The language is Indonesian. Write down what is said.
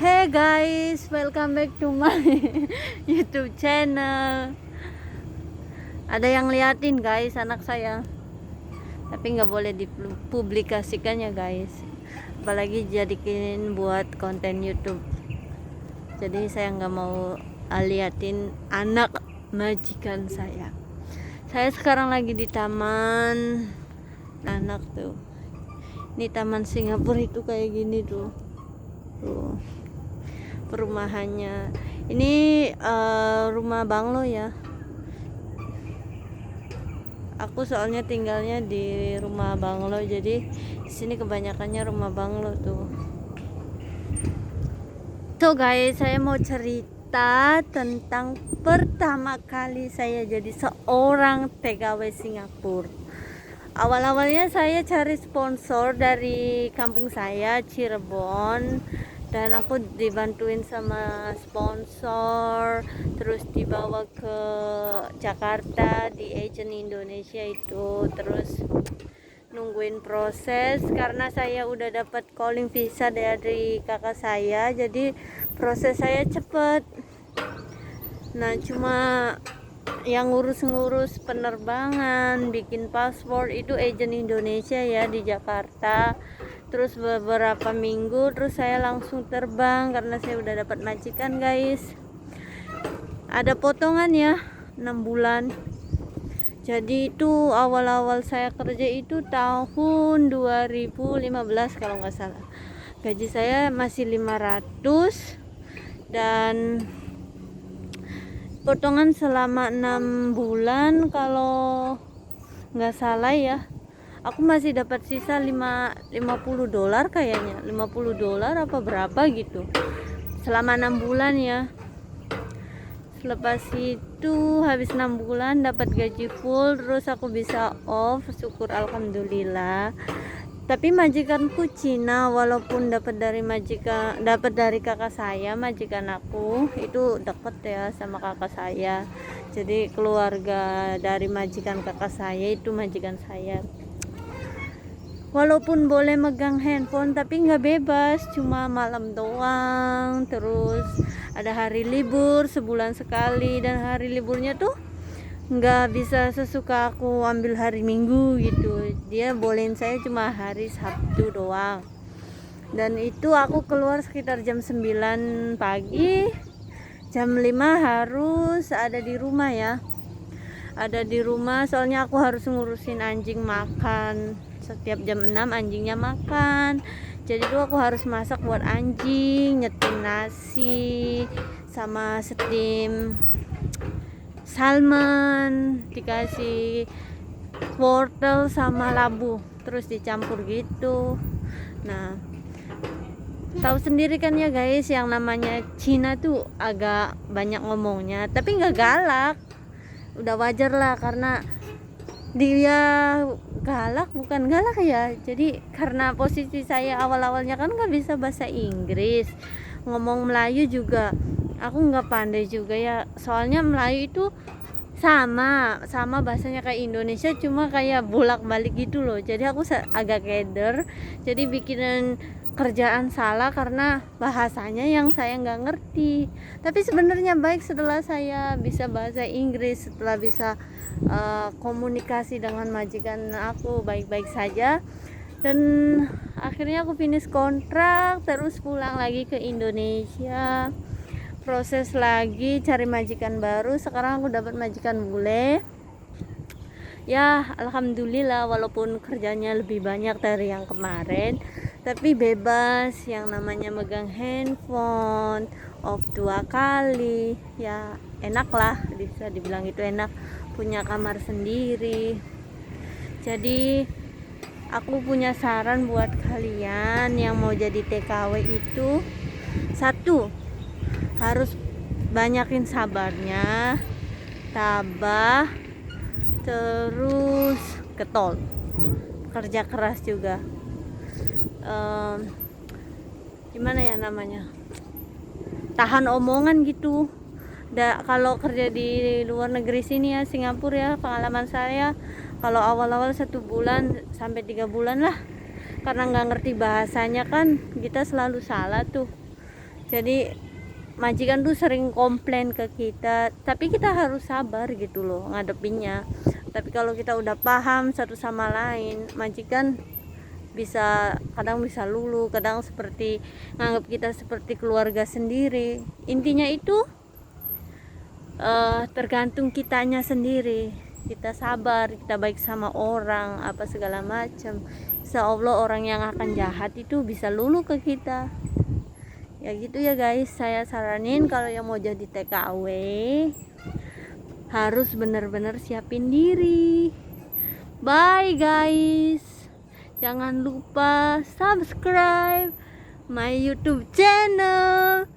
Hey guys, welcome back to my YouTube channel. Ada yang liatin guys, anak saya. Tapi nggak boleh dipublikasikan ya guys. Apalagi jadiin buat konten YouTube. Jadi saya nggak mau liatin anak majikan saya. Saya sekarang lagi di taman anak tuh. Ini taman Singapura itu kayak gini tuh. Tuh. Perumahannya ini rumah banglo ya. Aku soalnya tinggalnya di rumah banglo, jadi di sini kebanyakannya rumah banglo tuh. So guys, saya mau cerita tentang pertama kali saya jadi seorang TKW Singapura. Awal-awalnya saya cari sponsor dari kampung saya, Cirebon, dan aku dibantuin sama sponsor, terus dibawa ke Jakarta di agent Indonesia itu, terus nungguin proses karena saya udah dapat calling visa dari kakak saya, jadi proses saya cepet. Nah, cuma yang ngurus-ngurus penerbangan, bikin paspor itu agent Indonesia ya di Jakarta. Terus beberapa minggu terus saya langsung terbang karena saya udah dapat majikan guys. Ada potongan ya 6 bulan. Jadi itu awal-awal saya kerja itu tahun 2015 kalau nggak salah. Gaji saya masih 500 dan potongan selama 6 bulan kalau nggak salah ya. Aku masih dapat sisa $50 kayaknya, $50 apa berapa gitu selama 6 bulan ya. Selepas itu habis 6 bulan dapat gaji full, terus aku bisa off, syukur alhamdulillah. Tapi majikanku Cina, walaupun dapat dari kakak saya, majikan aku itu deket ya sama kakak saya, jadi keluarga dari majikan kakak saya itu majikan saya. Walaupun boleh megang handphone tapi nggak bebas, cuma malam doang. Terus ada hari libur sebulan sekali, dan hari liburnya tuh nggak bisa sesuka aku ambil hari Minggu gitu. Dia bolehin saya cuma hari Sabtu doang, dan itu aku keluar sekitar jam 9 pagi, jam 5 harus ada di rumah ya. Ada di rumah soalnya aku harus ngurusin anjing makan. Setiap jam 6 anjingnya makan, jadi tuh aku harus masak buat anjing, nyetim nasi sama setim salmon, dikasih wortel sama labu, terus dicampur gitu. Nah, tahu sendiri kan ya guys, yang namanya Cina tuh agak banyak ngomongnya, tapi nggak galak. Udah wajar lah karena dia galak, bukan galak ya. Jadi karena posisi saya awal-awalnya kan nggak bisa bahasa Inggris, ngomong Melayu juga aku nggak pandai juga ya. Soalnya Melayu itu sama bahasanya kayak Indonesia, cuma kayak bolak-balik gitu loh. Jadi aku agak keder, jadi bikinan kerjaan salah karena bahasanya yang saya nggak ngerti. Tapi sebenarnya baik setelah saya bisa bahasa Inggris, setelah bisa komunikasi dengan majikan aku baik-baik saja, dan akhirnya aku finish kontrak, terus pulang lagi ke Indonesia, proses lagi cari majikan baru. Sekarang aku dapat majikan bule ya, alhamdulillah. Walaupun kerjanya lebih banyak dari yang kemarin, tapi bebas, yang namanya megang handphone off 2 kali ya, enak lah, bisa dibilang itu enak, punya kamar sendiri. Jadi aku punya saran buat kalian yang mau jadi TKW itu: satu, harus banyakin sabarnya, tabah, terus getol, kerja keras juga. Gimana ya namanya, tahan omongan gitu. Kalau kerja di luar negeri sini ya, Singapura ya, pengalaman saya kalau awal-awal 1 bulan sampai 3 bulan lah, karena nggak ngerti bahasanya kan, kita selalu salah tuh. Jadi majikan tuh sering komplain ke kita, tapi kita harus sabar gitu loh ngadepinnya. Tapi kalau kita udah paham satu sama lain, majikan kadang bisa lulu, kadang seperti nganggap kita seperti keluarga sendiri. Intinya itu tergantung kitanya sendiri. Kita sabar, kita baik sama orang, apa segala macam. Insya Allah orang yang akan jahat itu bisa lulu ke kita. Ya gitu ya guys, saya saranin kalau yang mau jadi TKW harus benar-benar siapin diri. Bye guys, jangan lupa subscribe my YouTube channel.